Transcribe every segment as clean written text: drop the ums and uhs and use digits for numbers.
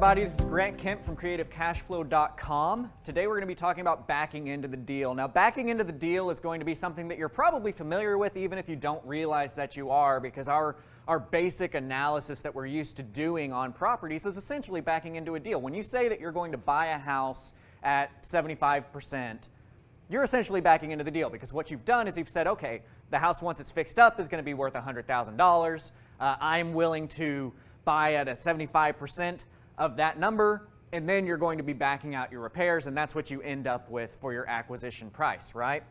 everybody, this is Grant Kemp from CreativeCashFlow.com. Today we're going to be talking about backing into the deal. Now, backing into the deal is going to be something that you're probably familiar with even if you don't realize that you are, because our basic analysis that we're used to doing on properties is essentially backing into a deal. When you say that you're going to buy a house at 75%, you're essentially backing into the deal, because what you've done is you've said, okay, the house once it's fixed up is going to be worth $100,000. I'm willing to buy at a 75% of that number, and then you're going to be backing out your repairs, and that's what you end up with for your acquisition price, right?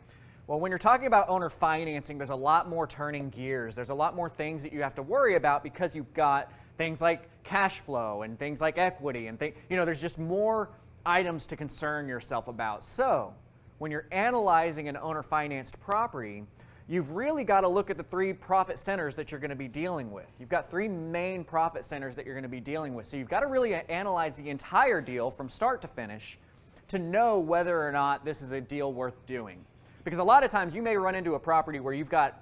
Well, when you're talking about owner financing, there's a lot more turning gears. There's a lot more things that you have to worry about, because you've got things like cash flow and things like equity and there's just more items to concern yourself about. So when you're analyzing an owner financed property, you've really got to look at the three profit centers that you're going to be dealing with. You've got three main profit centers that you're going to be dealing with. So you've got to really analyze the entire deal from start to finish to know whether or not this is a deal worth doing. Because a lot of times you may run into a property where you've got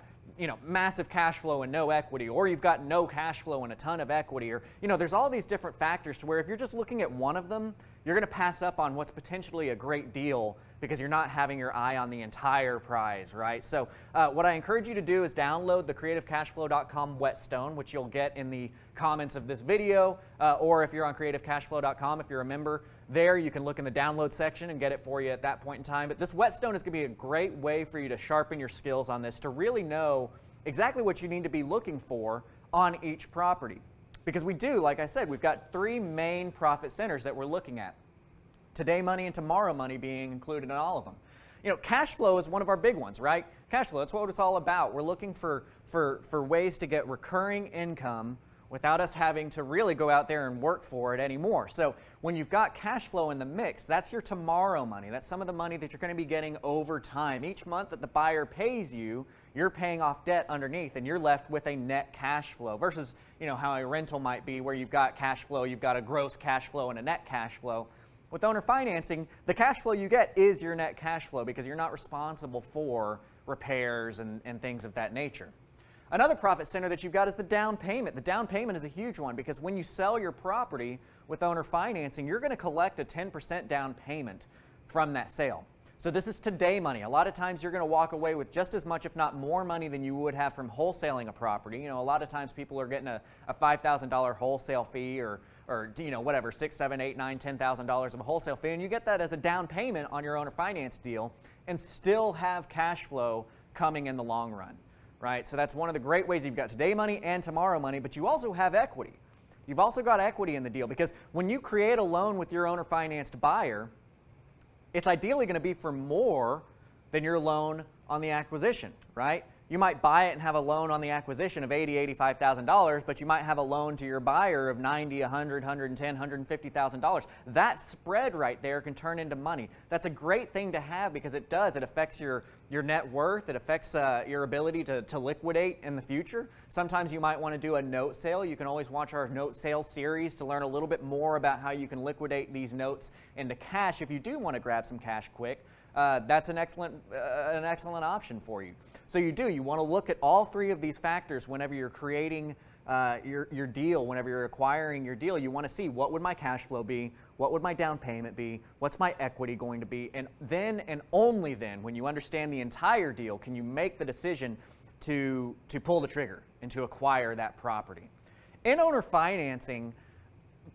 massive cash flow and no equity, or you've got no cash flow and a ton of equity, or there's all these different factors to where if you're just looking at one of them, you're going to pass up on what's potentially a great deal because you're not having your eye on the entire prize, right? So what I encourage you to do is download the CreativeCashFlow.com whetstone, which you'll get in the comments of this video, or if you're on CreativeCashFlow.com, if you're a member there, you can look in the download section and get it for you at that point in time. But this whetstone is going to be a great way for you to sharpen your skills on this, to really know exactly what you need to be looking for on each property. Because we do, like I said, we've got three main profit centers that we're looking at. Today money and tomorrow money being included in all of them. Cash flow is one of our big ones, right? Cash flow, that's what it's all about. We're looking for ways to get recurring income without us having to really go out there and work for it anymore. So when you've got cash flow in the mix, that's your tomorrow money. That's some of the money that you're going to be getting over time. Each month that the buyer pays you, you're paying off debt underneath, and you're left with a net cash flow versus how a rental might be, where you've got cash flow, you've got a gross cash flow and a net cash flow. With owner financing, the cash flow you get is your net cash flow, because you're not responsible for repairs and things of that nature. Another profit center that you've got is the down payment. The down payment is a huge one, because when you sell your property with owner financing, you're going to collect a 10% down payment from that sale. So this is today money. A lot of times you're going to walk away with just as much, if not more money than you would have from wholesaling a property. A lot of times people are getting a $5,000 wholesale fee, or whatever, $6,000, $7,000, $8,000, $9,000, $10,000 of a wholesale fee, and you get that as a down payment on your owner finance deal and still have cash flow coming in the long run, right? So that's one of the great ways. You've got today money and tomorrow money, but you also have equity. You've also got equity in the deal, because when you create a loan with your owner financed buyer, it's ideally going to be for more than your loan on the acquisition, right? You might buy it and have a loan on the acquisition of $80,000, $85,000, but you might have a loan to your buyer of $90,000, $100,000, $110,000, $150,000. That spread right there can turn into money. That's a great thing to have, because it affects your net worth. It affects your ability to liquidate in the future. Sometimes you might want to do a note sale. You can always watch our note sale series to learn a little bit more about how you can liquidate these notes into cash if you do want to grab some cash quick. That's an excellent option for you. So you want to look at all three of these factors whenever you're creating your deal, whenever you're acquiring your deal. You want to see, what would my cash flow be, what would my down payment be, what's my equity going to be, and then and only then, when you understand the entire deal, can you make the decision to pull the trigger and to acquire that property. In owner financing,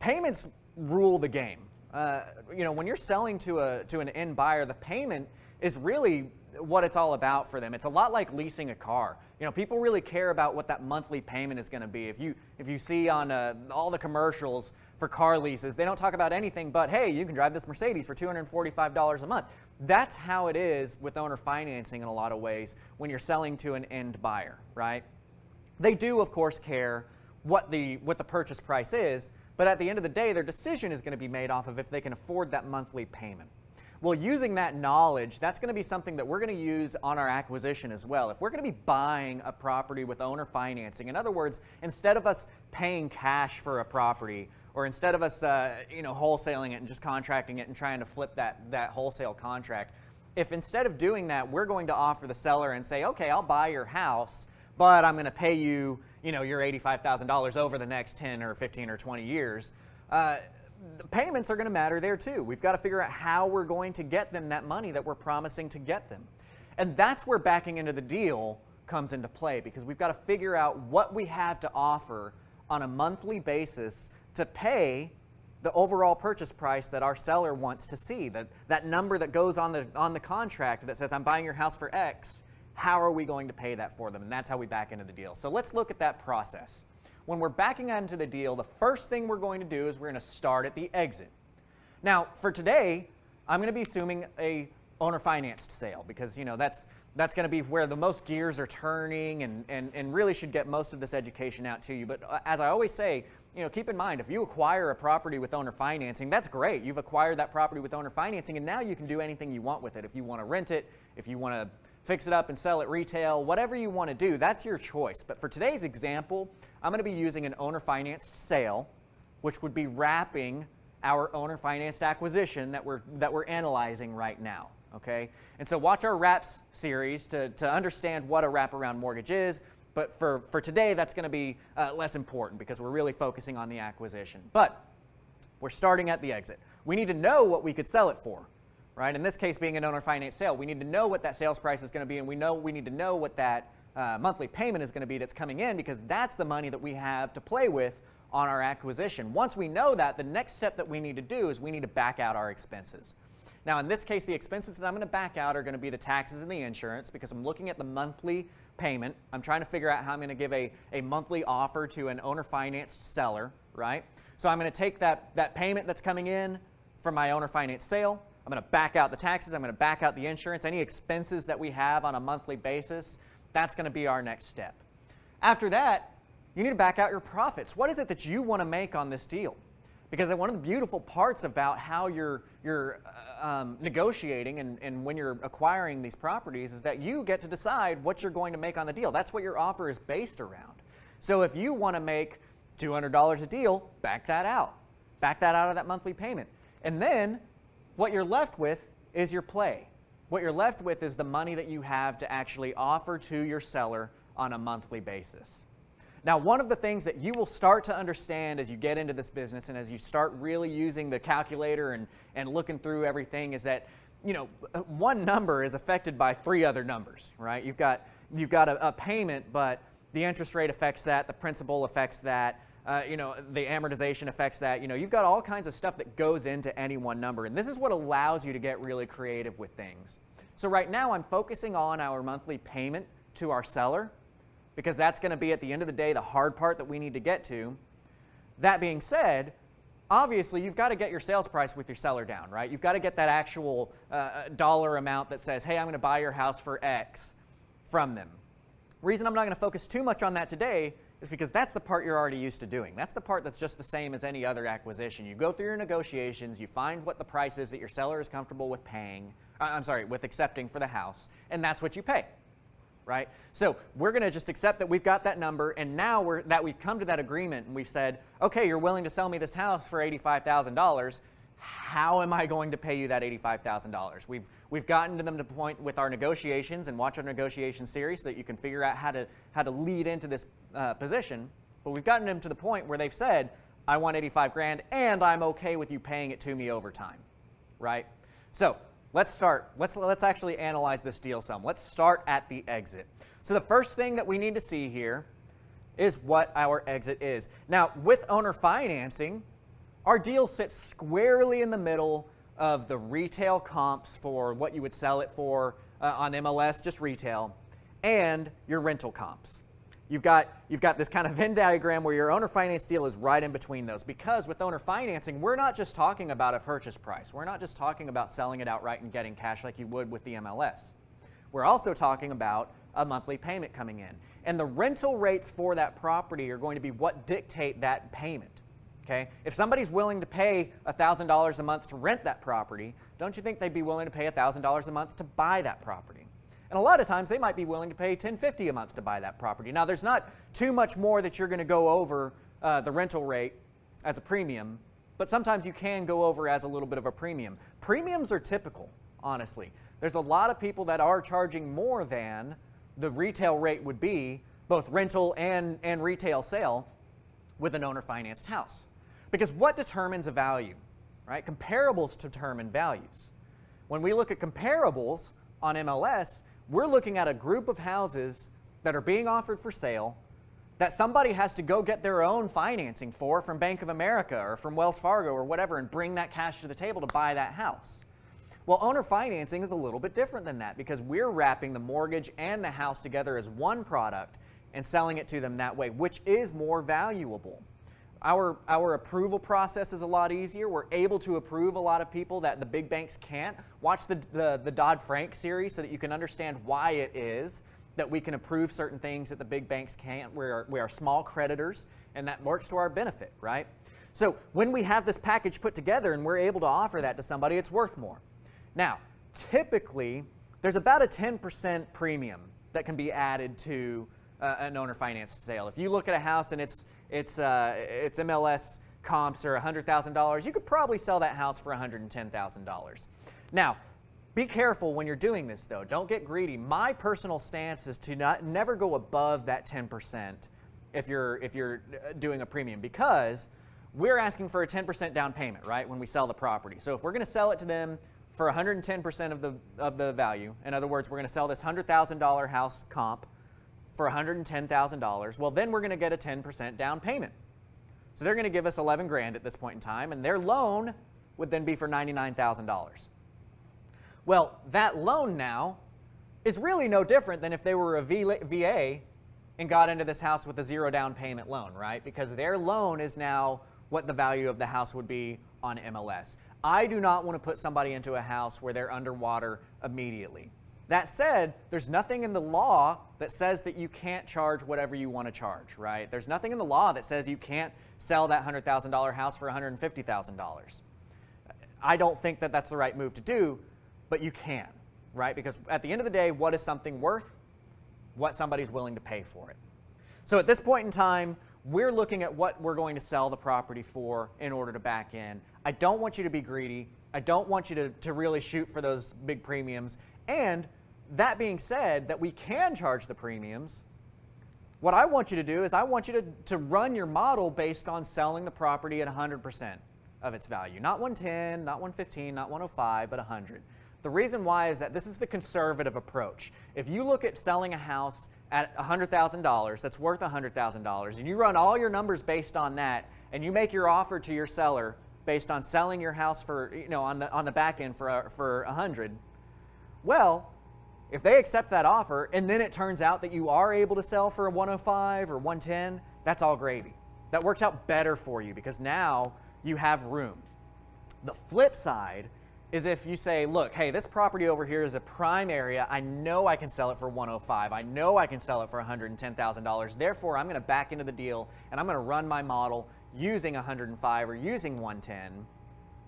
payments rule the game. When you're selling to an end buyer, the payment is really what it's all about for them. It's a lot like leasing a car. People really care about what that monthly payment is going to be. If you see on all the commercials for car leases, they don't talk about anything but, hey, you can drive this Mercedes for $245 a month. That's how it is with owner financing in a lot of ways when you're selling to an end buyer, right? They do, of course, care what the purchase price is, but at the end of the day, their decision is going to be made off of if they can afford that monthly payment. Well, using that knowledge, that's going to be something that we're going to use on our acquisition as well. If we're going to be buying a property with owner financing, in other words, instead of us paying cash for a property, or instead of us wholesaling it and just contracting it and trying to flip that wholesale contract, if instead of doing that, we're going to offer the seller and say, okay, I'll buy your house, but I'm going to pay you, your $85,000 over the next 10 or 15 or 20 years, the payments are going to matter there too. We've got to figure out how we're going to get them that money that we're promising to get them. And that's where backing into the deal comes into play, because we've got to figure out what we have to offer on a monthly basis to pay the overall purchase price that our seller wants to see, that number that goes on the contract that says, I'm buying your house for X. How are we going to pay that for them? And that's how we back into the deal. So let's look at that process. When we're backing into the deal, the first thing we're going to do is we're going to start at the exit. Now, for today, I'm going to be assuming a owner-financed sale, because that's going to be where the most gears are turning and really should get most of this education out to you. But as I always say, keep in mind, if you acquire a property with owner financing, that's great. You've acquired that property with owner financing, and now you can do anything you want with it. If you want to rent it, if you want to fix it up and sell it retail, whatever you want to do, that's your choice. But for today's example, I'm going to be using an owner-financed sale, which would be wrapping our owner-financed acquisition that we're analyzing right now. Okay? And so watch our wraps series to understand what a wraparound mortgage is. But for today, that's going to be less important, because we're really focusing on the acquisition. But we're starting at the exit. We need to know what we could sell it for. Right? In this case, being an owner-financed sale, we need to know what that sales price is going to be, and we need to know what that monthly payment is going to be that's coming in, because that's the money that we have to play with on our acquisition. Once we know that, the next step that we need to do is we need to back out our expenses. Now, in this case, the expenses that I'm going to back out are going to be the taxes and the insurance, because I'm looking at the monthly payment. I'm trying to figure out how I'm going to give a monthly offer to an owner-financed seller, right? So I'm going to take that payment that's coming in from my owner-financed sale. I'm going to back out the taxes. I'm going to back out the insurance. Any expenses that we have on a monthly basis, that's going to be our next step. After that, you need to back out your profits. What is it that you want to make on this deal? Because one of the beautiful parts about how you're negotiating and when you're acquiring these properties is that you get to decide what you're going to make on the deal. That's what your offer is based around. So if you want to make $200 a deal, back that out. Back that out of that monthly payment. And then what you're left with is your play. What you're left with is the money that you have to actually offer to your seller on a monthly basis. Now, one of the things that you will start to understand as you get into this business and as you start really using the calculator and looking through everything is that, one number is affected by three other numbers, right? You've got a payment, but the interest rate affects that, the principal affects that, the amortization affects that. You've got all kinds of stuff that goes into any one number, and this is what allows you to get really creative with things. So right now I'm focusing on our monthly payment to our seller, because that's going to be, at the end of the day, the hard part that we need to get to. That being said, obviously you've got to get your sales price with your seller down, right? You've got to get that actual dollar amount that says, hey, I'm going to buy your house for X from them. Reason I'm not going to focus too much on that today is because that's the part you're already used to doing. That's the part that's just the same as any other acquisition. You go through your negotiations, you find what the price is that your seller is comfortable with with accepting for the house, and that's what you pay. Right? So we're going to just accept that we've got that number, and now we've come to that agreement and we've said, okay, you're willing to sell me this house for $85,000. How am I going to pay you that $85,000? We've gotten to the point with our negotiations, and watch our negotiation series so that you can figure out how to lead into this position. But we've gotten them to the point where they've said, I want 85 grand and I'm okay with you paying it to me over time. Right? So let's start. Let's actually analyze this deal some. Let's start at the exit. So the first thing that we need to see here is what our exit is. Now, with owner financing, our deal sits squarely in the middle of the retail comps for what you would sell it for on MLS, just retail, and your rental comps. You've got this kind of Venn diagram where your owner finance deal is right in between those, because with owner financing, we're not just talking about a purchase price. We're not just talking about selling it outright and getting cash like you would with the MLS. We're also talking about a monthly payment coming in. And the rental rates for that property are going to be what dictate that payment. Okay? If somebody's willing to pay $1,000 a month to rent that property, don't you think they'd be willing to pay $1,000 a month to buy that property? And a lot of times they might be willing to pay $1,050 a month to buy that property. Now, there's not too much more that you're going to go over the rental rate as a premium, but sometimes you can go over as a little bit of a premium. Premiums are typical, honestly. There's a lot of people that are charging more than the retail rate would be, both rental and retail sale, with an owner-financed house. Because what determines a value, right? Comparables determine values. When we look at comparables on MLS, we're looking at a group of houses that are being offered for sale that somebody has to go get their own financing for from Bank of America or from Wells Fargo or whatever and bring that cash to the table to buy that house. Well, owner financing is a little bit different than that because we're wrapping the mortgage and the house together as one product and selling it to them that way, which is more valuable. Our approval process is a lot easier. We're able to approve a lot of people that the big banks can't. Watch the Dodd-Frank series so that you can understand why it is that we can approve certain things that the big banks can't. We are small creditors, and that works to our benefit, right? So when we have this package put together and we're able to offer that to somebody, it's worth more. Now, typically, there's about a 10% premium that can be added to an owner financed sale. If you look at a house and its MLS comps are $100,000, you could probably sell that house for $110,000. Now, be careful when you're doing this, though. Don't get greedy. My personal stance is to never go above that 10% if you're doing a premium, because we're asking for a 10% down payment, right, when we sell the property. So if we're going to sell it to them for 110% of the value, in other words, we're going to sell this $100,000 house comp for $110,000, well, then we're going to get a 10% down payment. So they're going to give us $11,000 at this point in time, and their loan would then be for $99,000. Well, that loan now is really no different than if they were a VA and got into this house with a zero down payment loan, right? Because their loan is now what the value of the house would be on MLS. I do not want to put somebody into a house where they're underwater immediately. That said, there's nothing in the law that says that you can't charge whatever you want to charge, right? There's nothing in the law that says you can't sell that $100,000 house for $150,000. I don't think that that's the right move to do, but you can, right? Because at the end of the day, what is something worth? What somebody's willing to pay for it. So at this point in time, we're looking at what we're going to sell the property for in order to back in. I don't want you to be greedy. I don't want you to really shoot for those big premiums. And that being said, that we can charge the premiums, what I want you to do is I want you to run your model based on selling the property at 100% of its value. Not 110, not 115, not 105, but 100. The reason why is that this is the conservative approach. If you look at selling a house at $100,000 that's worth $100,000 and you run all your numbers based on that and you make your offer to your seller based on selling your house for, on the back end for 100, well, if they accept that offer and then it turns out that you are able to sell for a 105 or 110, that's all gravy. That works out better for you because now you have room. The flip side is if you say, look, hey, this property over here is a prime area. I know I can sell it for 105. I know I can sell it for $110,000. Therefore, I'm going to back into the deal and I'm going to run my model using 105 or using 110.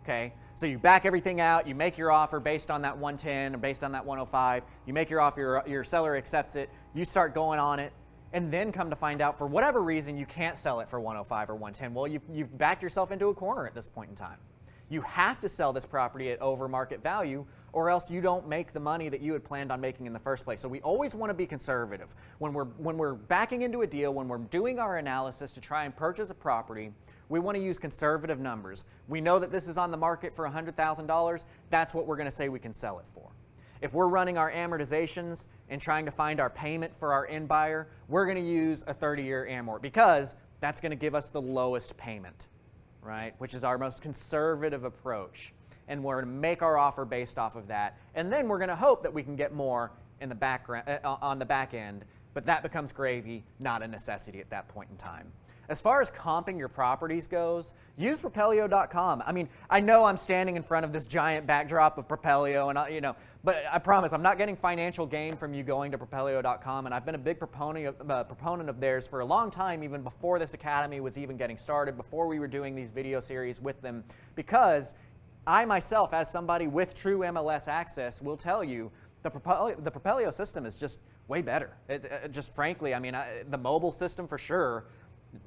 Okay, so you back everything out, you make your offer based on that 110 or based on that 105, you make your offer, your seller accepts it, you start going on it, and then come to find out for whatever reason you can't sell it for 105 or 110. Well, you've backed yourself into a corner at this point in time. You have to sell this property at over market value or else you don't make the money that you had planned on making in the first place. So we always want to be conservative. When we're backing into a deal, when we're doing our analysis to try and purchase a property, we want to use conservative numbers. We know that this is on the market for $100,000. That's what we're going to say we can sell it for. If we're running our amortizations and trying to find our payment for our end buyer, we're going to use a 30-year amort because that's going to give us the lowest payment, right? Which is our most conservative approach. And we're going to make our offer based off of that. And then we're going to hope that we can get more in the background, on the back end, but that becomes gravy, not a necessity at that point in time. As far as comping your properties goes, use Propelio.com. I mean, I know I'm standing in front of this giant backdrop of Propelio, and but I promise I'm not getting financial gain from you going to Propelio.com. And I've been a big proponent of theirs for a long time, even before this academy was even getting started, before we were doing these video series with them, because I myself, as somebody with true MLS access, will tell you the Propelio system is just way better. Just frankly, I mean, the mobile system for sure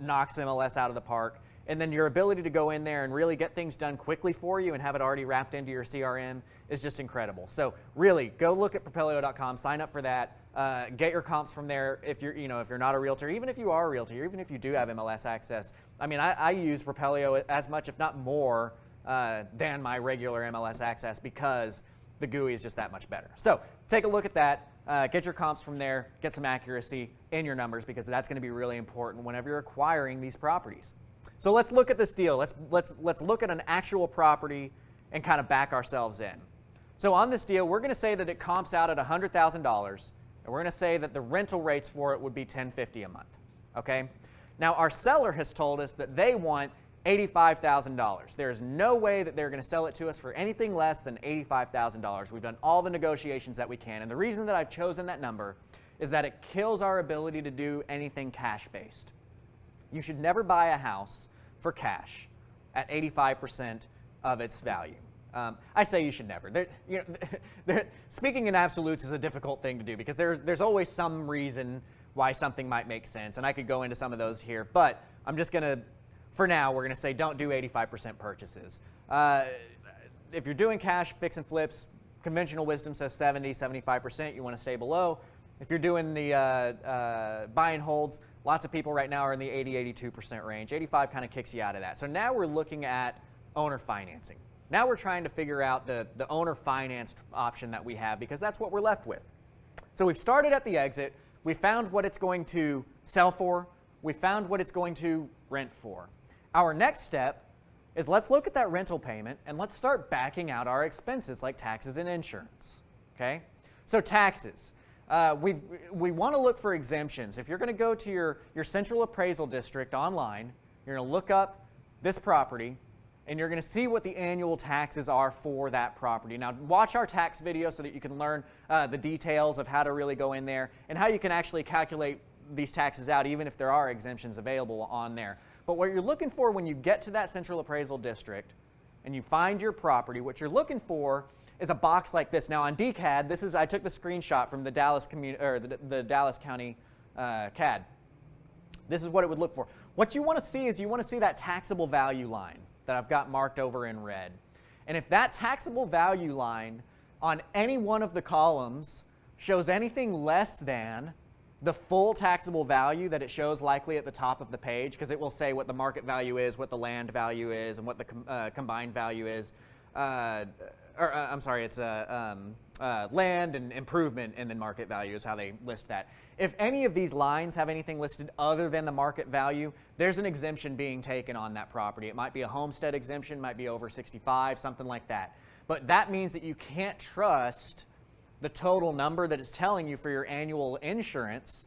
knocks MLS out of the park. and then your ability to go in there and really get things done quickly for you and have it already wrapped into your CRM is just incredible. So really, go look at propelio.com, sign up for that, get your comps from there if you're not a realtor, even if you are a realtor, even if you do have MLS access. I mean, I use Propelio as much, if not more, than my regular MLS access because the GUI is just that much better. So take a look at that. Get your comps from there, get some accuracy in your numbers because that's going to be really important whenever you're acquiring these properties. So let's look at this deal. Let's look at an actual property and kind of back ourselves in. So on this deal, we're going to say that it comps out at $100,000, and we're going to say that the rental rates for it would be $10.50 a month. Okay? Now our seller has told us that they want $85,000. There's no way that they're going to sell it to us for anything less than $85,000. We've done all the negotiations that we can, and the reason that I've chosen that number is that it kills our ability to do anything cash-based. You should never buy a house for cash at 85% of its value. I say you should never. Speaking in absolutes is a difficult thing to do because there's always some reason why something might make sense, and I could go into some of those here, but I'm just going to, for now, we're going to say don't do 85% purchases. If you're doing cash, fix and flips, conventional wisdom says 70, 75%, you want to stay below. If you're doing the buy and holds, lots of people right now are in the 80, 82% range. 85 kind of kicks you out of that. So now we're looking at owner financing. Now we're trying to figure out the owner financed option that we have because that's what we're left with. So we've started at the exit. We found what it's going to sell for. We found what it's going to rent for. Our next step is let's look at that rental payment and let's start backing out our expenses like taxes and insurance. Okay? So taxes. We want to look for exemptions. If you're going to go to your central appraisal district online, you're going to look up this property and you're going to see what the annual taxes are for that property. Now watch our tax video so that you can learn the details of how to really go in there and how you can actually calculate these taxes out even if there are exemptions available on there. But what you're looking for when you get to that central appraisal district and you find your property, what you're looking for is a box like this. Now on DCAD, I took the screenshot from the Dallas the Dallas County CAD. This is what it would look for. What you want to see is you want to see that taxable value line that I've got marked over in red. And if that taxable value line on any one of the columns shows anything less than the full taxable value that it shows likely at the top of the page, because it will say what the market value is, what the land value is, and what the combined value is. I'm sorry, it's land and improvement and then market value is how they list that. If any of these lines have anything listed other than the market value, there's an exemption being taken on that property. It might be a homestead exemption, might be over 65, something like that. But that means that you can't trust the total number that it's telling you for your annual insurance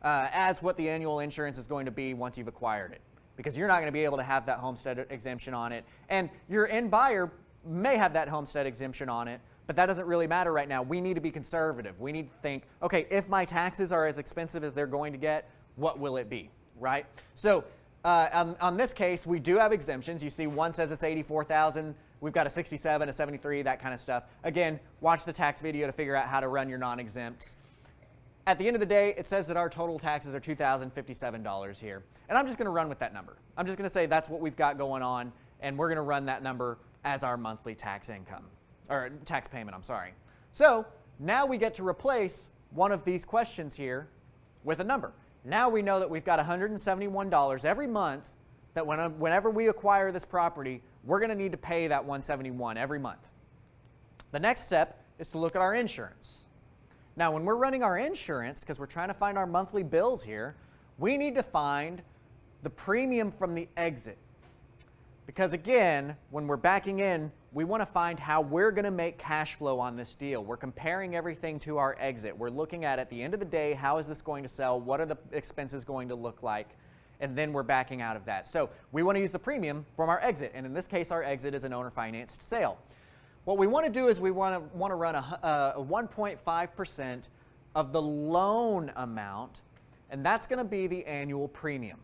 as what the annual insurance is going to be once you've acquired it. Because you're not going to be able to have that homestead exemption on it. And your end buyer may have that homestead exemption on it, but that doesn't really matter right now. We need to be conservative. We need to think, okay, if my taxes are as expensive as they're going to get, what will it be, right? So on this case, we do have exemptions. You see one says it's $84,000. We've got a 67, a 73, that kind of stuff. Again, watch the tax video to figure out how to run your non-exempts. At the end of the day, it says that our total taxes are $2,057 here. And I'm just going to run with that number. I'm just going to say that's what we've got going on, and we're going to run that number as our monthly tax income, or tax payment, I'm sorry. So now we get to replace one of these questions here with a number. Now we know that we've got $171 every month that whenever we acquire this property, we're going to need to pay that $171 every month. The next step is to look at our insurance. Now when we're running our insurance, because we're trying to find our monthly bills here, we need to find the premium from the exit. Because again, when we're backing in, we want to find how we're going to make cash flow on this deal. We're comparing everything to our exit. We're looking at the end of the day, how is this going to sell? What are the expenses going to look like? And then we're backing out of that. So we want to use the premium from our exit. And in this case, our exit is an owner-financed sale. What we want to do is we want to run a 1.5% of the loan amount, and that's going to be the annual premium.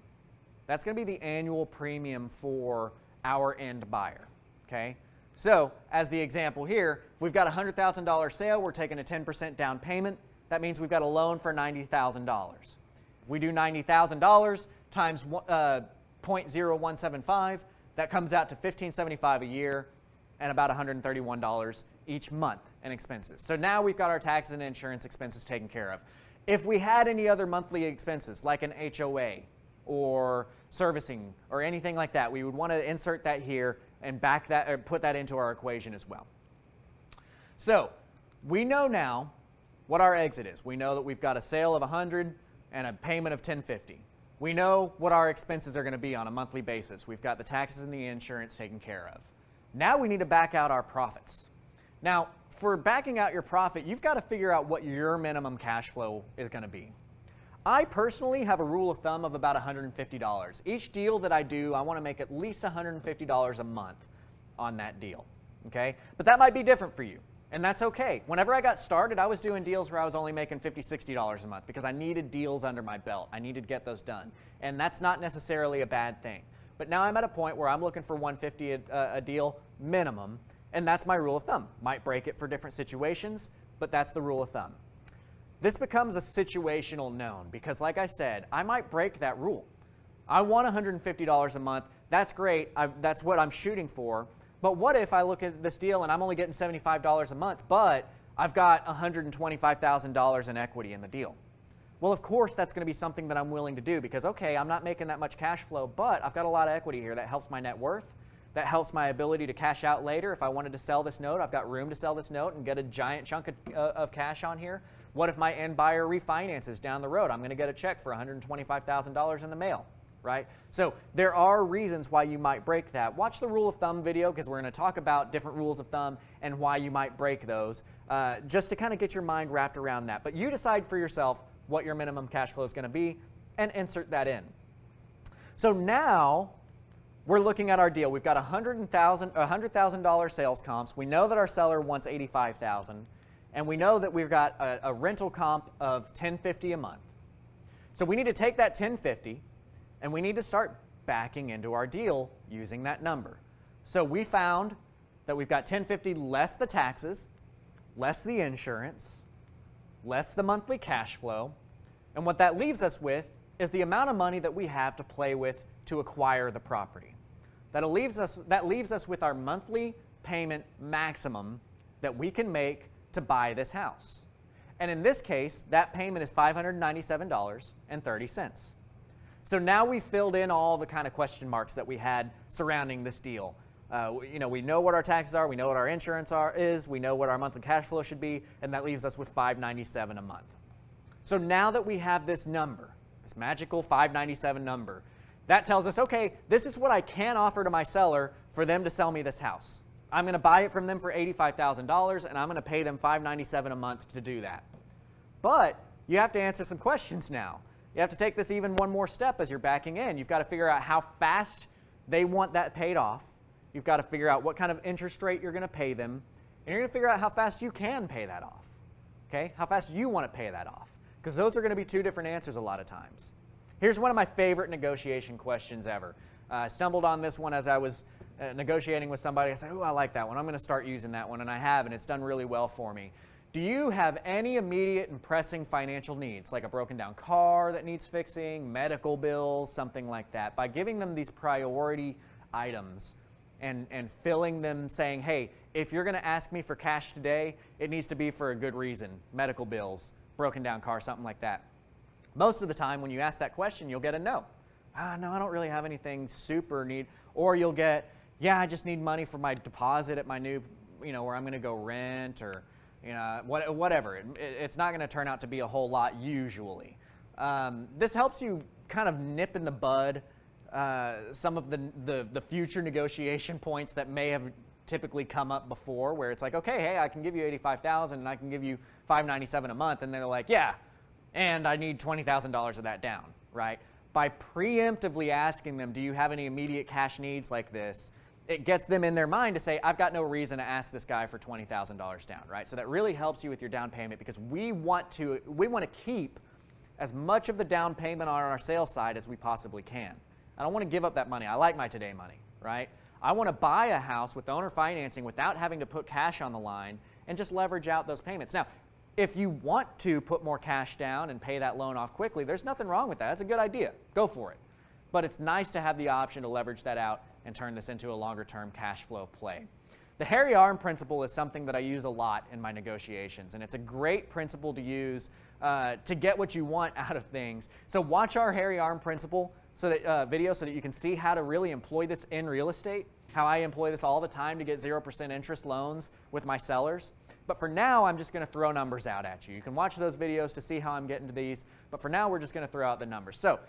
That's going to be the annual premium for our end buyer, okay? So, as the example here, if we've got a $100,000 sale, we're taking a 10% down payment. That means we've got a loan for $90,000. If we do $90,000 times 0.0175, that comes out to $1,575 a year and about $131 each month in expenses. So now we've got our taxes and insurance expenses taken care of. If we had any other monthly expenses like an HOA or servicing or anything like that, we would want to insert that here and back that or put that into our equation as well. So we know now what our exit is. We know that we've got a sale of 100 and a payment of 1050. We know what our expenses are going to be on a monthly basis. We've got the taxes and the insurance taken care of. Now we need to back out our profits. Now, for backing out your profit, you've got to figure out what your minimum cash flow is going to be. I personally have a rule of thumb of about $150. Each deal that I do, I want to make at least $150 a month on that deal, okay? But that might be different for you, and that's okay. Whenever I got started, I was doing deals where I was only making $50, $60 a month because I needed deals under my belt. I needed to get those done, and that's not necessarily a bad thing. But now I'm at a point where I'm looking for $150 a deal minimum, and that's my rule of thumb. Might break it for different situations, but that's the rule of thumb. This becomes a situational known because, like I said, I might break that rule. I want $150 a month. That's great. That's what I'm shooting for. But what if I look at this deal and I'm only getting $75 a month, but I've got $125,000 in equity in the deal? Well, of course, that's going to be something that I'm willing to do because, okay, I'm not making that much cash flow, but I've got a lot of equity here. That helps my net worth. That helps my ability to cash out later. If I wanted to sell this note, I've got room to sell this note and get a giant chunk of cash on here. What if my end buyer refinances down the road? I'm going to get a check for $125,000 in the mail, right? So there are reasons why you might break that. Watch the rule of thumb video because we're going to talk about different rules of thumb and why you might break those just to kind of get your mind wrapped around that. But you decide for yourself what your minimum cash flow is going to be and insert that in. So now we're looking at our deal. We've got $100,000 sales comps. We know that our seller wants $85,000. And we know that we've got a rental comp of $1,050 a month. So we need to take that $1,050 and we need to start backing into our deal using that number. So we found that we've got $1,050 less the taxes, less the insurance, less the monthly cash flow. And what that leaves us with is the amount of money that we have to play with to acquire the property. That leaves us with our monthly payment maximum that we can make to buy this house. And in this case, that payment is $597.30. So now we've filled in all the kind of question marks that we had surrounding this deal. We know what our taxes are, we know what our insurance is, we know what our monthly cash flow should be, and that leaves us with $597 a month. So now that we have this number, this magical $597 number, that tells us, okay, this is what I can offer to my seller for them to sell me this house. I'm going to buy it from them for $85,000, and I'm going to pay them $597 a month to do that. But you have to answer some questions now. You have to take this even one more step as you're backing in. You've got to figure out how fast they want that paid off. You've got to figure out what kind of interest rate you're going to pay them, and you're going to figure out how fast you can pay that off. Okay? How fast you want to pay that off, because those are going to be two different answers a lot of times. Here's one of my favorite negotiation questions ever. I stumbled on this one as I was negotiating with somebody. I said, oh, I like that one. I'm going to start using that one, and I have, and it's done really well for me. Do you have any immediate and pressing financial needs, like a broken down car that needs fixing, medical bills, something like that? By giving them these priority items and filling them saying, hey, if you're going to ask me for cash today, it needs to be for a good reason, medical bills, broken down car, something like that. Most of the time when you ask that question, you'll get a no. No, I don't really have anything super need. Or you'll get, yeah, I just need money for my deposit at my new, where I'm going to go rent or, whatever. It's not going to turn out to be a whole lot usually. This helps you kind of nip in the bud some of the future negotiation points that may have typically come up before, where it's like, okay, hey, I can give you $85,000 and I can give you $597 a month, and they're like, yeah, and I need $20,000 of that down, right? By preemptively asking them, do you have any immediate cash needs like this, it gets them in their mind to say, I've got no reason to ask this guy for $20,000 down, right? So that really helps you with your down payment, because we want to keep as much of the down payment on our sales side as we possibly can. I don't want to give up that money. I like my today money, right? I want to buy a house with owner financing without having to put cash on the line and just leverage out those payments. Now, if you want to put more cash down and pay that loan off quickly, there's nothing wrong with that. That's a good idea. Go for it. but it's nice to have the option to leverage that out and turn this into a longer-term cash flow play. The hairy arm principle is something that I use a lot in my negotiations, and it's a great principle to use to get what you want out of things. So watch our hairy arm principle video so that you can see how to really employ this in real estate, how I employ this all the time to get 0% interest loans with my sellers. But for now, I'm just going to throw numbers out at you. You can watch those videos to see how I'm getting to these, but for now, we're just going to throw out the numbers. So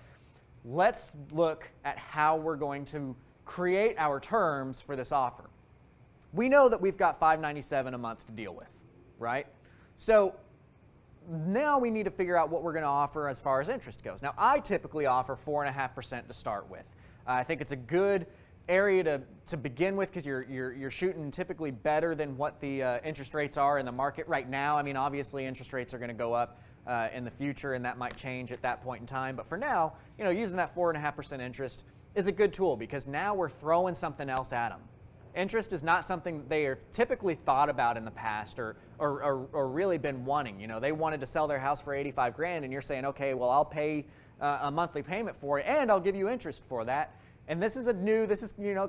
let's look at how we're going to create our terms for this offer. We know that we've got $597 a month to deal with, right? So now we need to figure out what we're going to offer as far as interest goes. Now, I typically offer 4.5% to start with. I think it's a good area to begin with because you're shooting typically better than what the interest rates are in the market right now. I mean, obviously, interest rates are going to go up in the future, and that might change at that point in time. But for now, using that 4.5% interest is a good tool because now we're throwing something else at them. Interest is not something they have typically thought about in the past or really been wanting. They wanted to sell their house for $85,000, and you're saying, okay, well, I'll pay a monthly payment for it, and I'll give you interest for that. And this is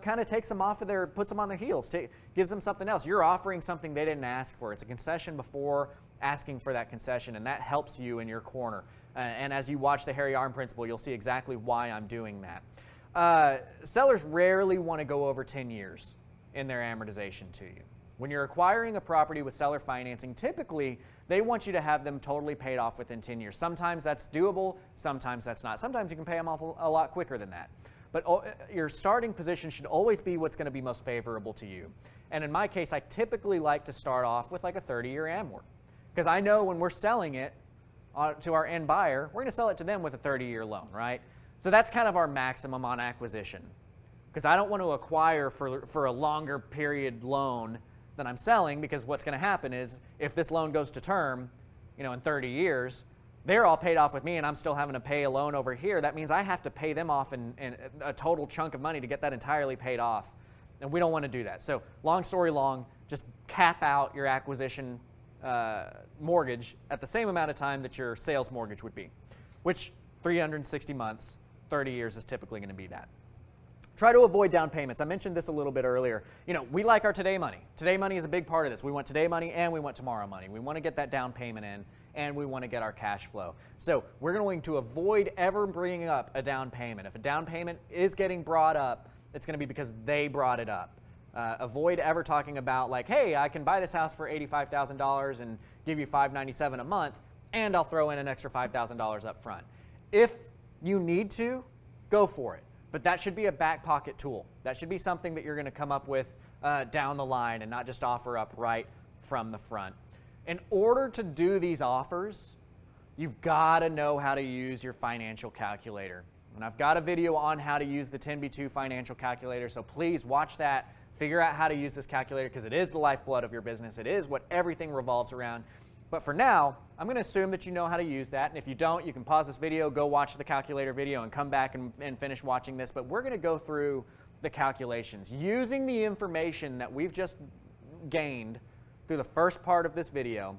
kind of takes them off of puts them on their heels, gives them something else. You're offering something they didn't ask for. It's a concession before asking for that concession, and that helps you in your corner. And as you watch the hairy arm principle, you'll see exactly why I'm doing that. Sellers rarely want to go over 10 years in their amortization to you. When you're acquiring a property with seller financing, typically they want you to have them totally paid off within 10 years. Sometimes that's doable, sometimes that's not. Sometimes you can pay them off a lot quicker than that. But your starting position should always be what's going to be most favorable to you. And in my case, I typically like to start off with like a 30-year amort. Because I know when we're selling it to our end buyer, we're going to sell it to them with a 30-year loan, right? So that's kind of our maximum on acquisition. Because I don't want to acquire for a longer period loan than I'm selling, because what's going to happen is if this loan goes to term, in 30 years, they're all paid off with me and I'm still having to pay a loan over here. That means I have to pay them off in a total chunk of money to get that entirely paid off. And we don't want to do that. So long story long, just cap out your acquisition mortgage at the same amount of time that your sales mortgage would be, which 360 months, 30 years is typically going to be that. Try to avoid down payments. I mentioned this a little bit earlier. We like our today money. Today money is a big part of this. We want today money and we want tomorrow money. We want to get that down payment in and we want to get our cash flow. So we're going to avoid ever bringing up a down payment. If a down payment is getting brought up, it's going to be because they brought it up. Avoid ever talking about like, hey, I can buy this house for $85,000 and give you $597 a month, and I'll throw in an extra $5,000 up front. If you need to, go for it. But that should be a back pocket tool. That should be something that you're going to come up with down the line and not just offer up right from the front. In order to do these offers, you've got to know how to use your financial calculator. And I've got a video on how to use the 10B2 financial calculator, so please watch that. Figure out how to use this calculator because it is the lifeblood of your business. It is what everything revolves around. But for now, I'm going to assume that you know how to use that. And if you don't, you can pause this video, go watch the calculator video, and come back and finish watching this. But we're going to go through the calculations using the information that we've just gained through the first part of this video.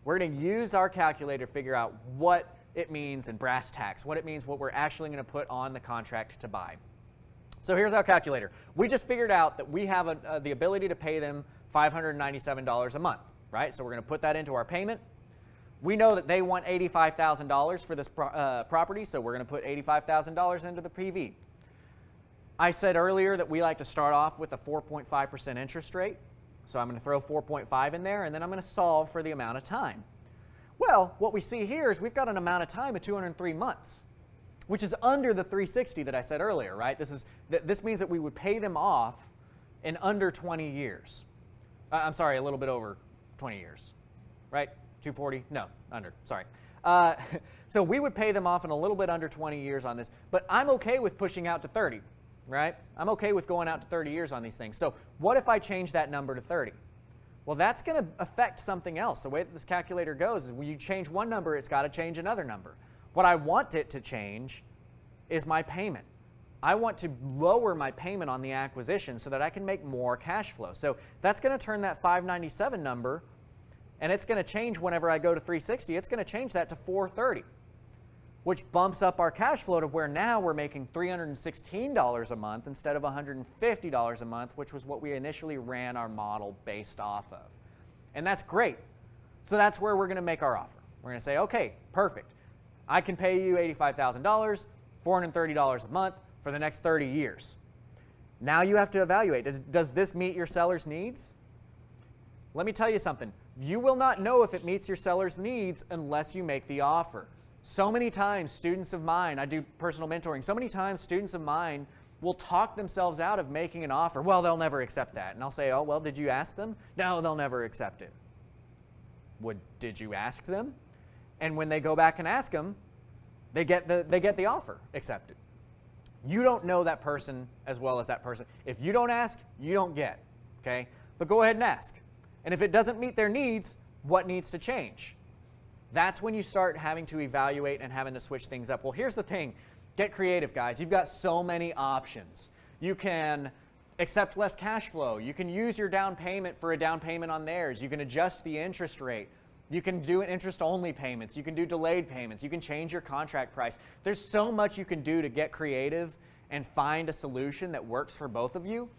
We're going to use our calculator to figure out what it means in brass tacks, what it means, what we're actually going to put on the contract to buy. So here's our calculator. We just figured out that we have the ability to pay them $597 a month, right? So we're going to put that into our payment. We know that they want $85,000 for this property, so we're going to put $85,000 into the PV. I said earlier that we like to start off with a 4.5% interest rate, so I'm going to throw 4.5 in there, and then I'm going to solve for the amount of time. Well, what we see here is we've got an amount of time of 203 months, which is under the 360 that I said earlier, right? This means that we would pay them off in under 20 years. I'm sorry, a little bit over 20 years, right? 240? No, under, sorry. So we would pay them off in a little bit under 20 years on this, but I'm okay with pushing out to 30, right? I'm okay with going out to 30 years on these things. So what if I change that number to 30? Well, that's going to affect something else. The way that this calculator goes is when you change one number, it's got to change another number. What I want it to change is my payment. I want to lower my payment on the acquisition so that I can make more cash flow. So that's going to turn that 597 number, and it's going to change whenever I go to 360. It's going to change that to 430, which bumps up our cash flow to where now we're making $316 a month instead of $150 a month, which was what we initially ran our model based off of. And that's great. So that's where we're going to make our offer. We're going to say, okay, perfect. I can pay you $85,000, $430 a month for the next 30 years. Now you have to evaluate, does this meet your seller's needs? Let me tell you something. You will not know if it meets your seller's needs unless you make the offer. So many times students of mine, I do personal mentoring, so many times students of mine will talk themselves out of making an offer. Well, they'll never accept that. And I'll say, oh, well, did you ask them? No, they'll never accept it. Did you ask them? And when they go back and ask them, they get the offer accepted. You don't know that person as well as that person. If you don't ask, you don't get, okay? But go ahead and ask. And if it doesn't meet their needs, what needs to change? That's when you start having to evaluate and having to switch things up. Well, here's the thing. Get creative, guys. You've got so many options. You can accept less cash flow. You can use your down payment for a down payment on theirs. You can adjust the interest rate. You can do interest-only payments. You can do delayed payments. You can change your contract price. There's so much you can do to get creative and find a solution that works for both of you.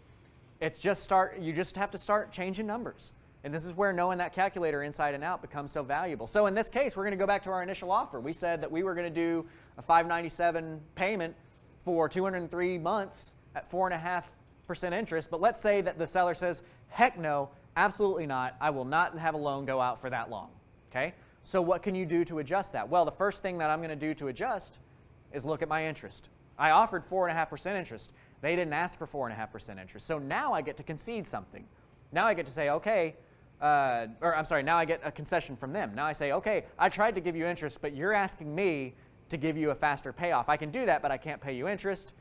You just have to start changing numbers. And this is where knowing that calculator inside and out becomes so valuable. So in this case, we're going to go back to our initial offer. We said that we were going to do a $597 payment for 203 months at 4.5% interest. But let's say that the seller says, heck no, absolutely not. I will not have a loan go out for that long. Okay? So what can you do to adjust that? Well, the first thing that I'm going to do to adjust is look at my interest. I offered 4.5% interest. They didn't ask for 4.5% interest. So now I get to concede something. Now I get to say, okay, now I get a concession from them. Now I say, okay, I tried to give you interest, but you're asking me to give you a faster payoff. I can do that, but I can't pay you interest.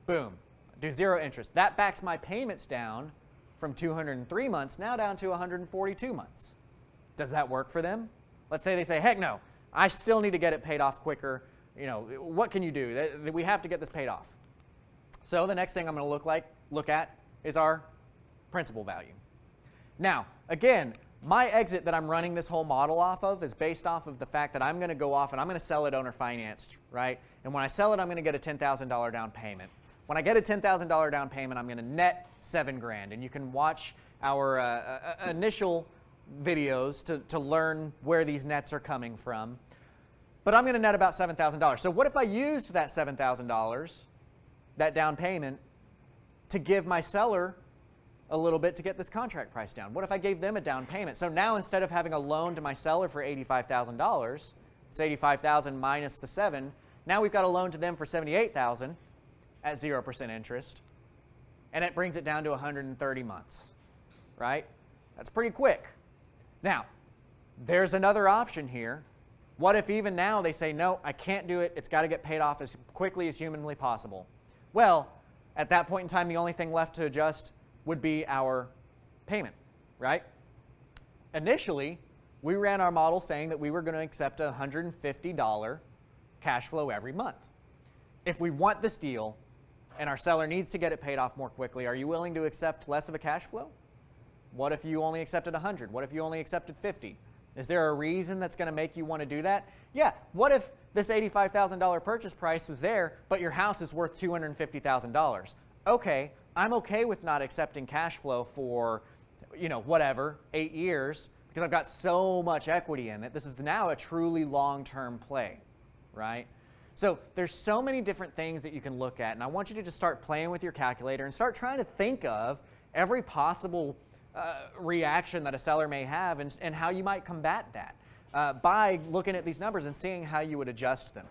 Boom. Do zero interest. That backs my payments down from 203 months now down to 142 months. Does that work for them? Let's say they say, heck no, I still need to get it paid off quicker. You know, what can you do? We have to get this paid off. So the next thing I'm going to look at is our principal value. Now, again, my exit that I'm running this whole model off of is based off of the fact that I'm going to go off and I'm going to sell it owner financed, right? And when I sell it, I'm going to get a $10,000 down payment. When I get a $10,000 down payment, I'm going to net $7,000. And you can watch our initial videos to learn where these nets are coming from. But I'm going to net about $7,000. So what if I used that $7,000, that down payment, to give my seller a little bit to get this contract price down? What if I gave them a down payment? So now instead of having a loan to my seller for $85,000, it's $85,000 minus the 7. Now we've got a loan to them for $78,000 at 0% interest, and it brings it down to 130 months, right? That's pretty quick. Now, there's another option here. What if even now they say, no, I can't do it. It's got to get paid off as quickly as humanly possible. Well, at that point in time, the only thing left to adjust would be our payment, right? Initially, we ran our model saying that we were going to accept a $150 cash flow every month. If we want this deal and our seller needs to get it paid off more quickly, are you willing to accept less of a cash flow? What if you only accepted 100? What if you only accepted 50? Is there a reason that's going to make you want to do that? Yeah. What if this $85,000 purchase price was there, but your house is worth $250,000? Okay, I'm okay with not accepting cash flow for, whatever, 8 years, because I've got so much equity in it. This is now a truly long-term play, right? So there's so many different things that you can look at, and I want you to just start playing with your calculator and start trying to think of every possible reaction that a seller may have and how you might combat that by looking at these numbers and seeing how you would adjust them.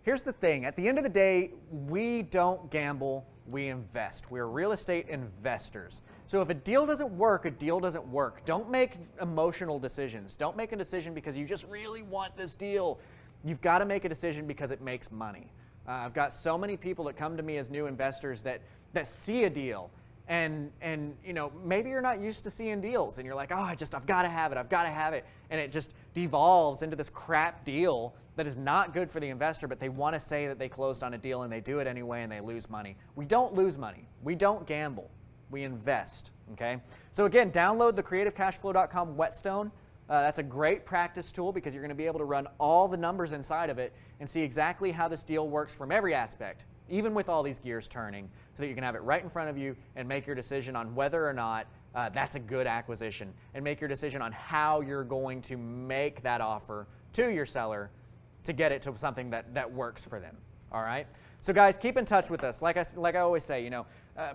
Here's the thing. At the end of the day, we don't gamble, we invest. We're real estate investors. So if a deal doesn't work, a deal doesn't work. Don't make emotional decisions. Don't make a decision because you just really want this deal. You've got to make a decision because it makes money. I've got so many people that come to me as new investors that see a deal and maybe you're not used to seeing deals and you're like, oh, I've got to have it, and it just devolves into this crap deal that is not good for the investor, but they want to say that they closed on a deal and they do it anyway and they lose money. We don't lose money. We don't gamble. We invest, okay? So again, download the creativecashflow.com whetstone. That's a great practice tool because you're going to be able to run all the numbers inside of it and see exactly how this deal works from every aspect, even with all these gears turning, so that you can have it right in front of you and make your decision on whether or not that's a good acquisition, and make your decision on how you're going to make that offer to your seller to get it to something that works for them. All right? So guys, keep in touch with us. Like I always say,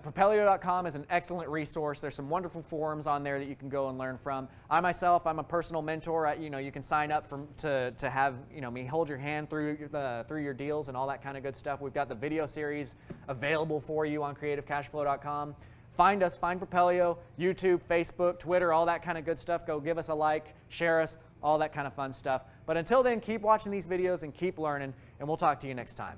Propelio.com is an excellent resource. There's some wonderful forums on there that you can go and learn from. I'm a personal mentor. You can sign up to have me hold your hand through your deals and all that kind of good stuff. We've got the video series available for you on CreativeCashflow.com. Find us, find Propelio, YouTube, Facebook, Twitter, all that kind of good stuff. Go give us a like, share us, all that kind of fun stuff. But until then, keep watching these videos and keep learning, and we'll talk to you next time.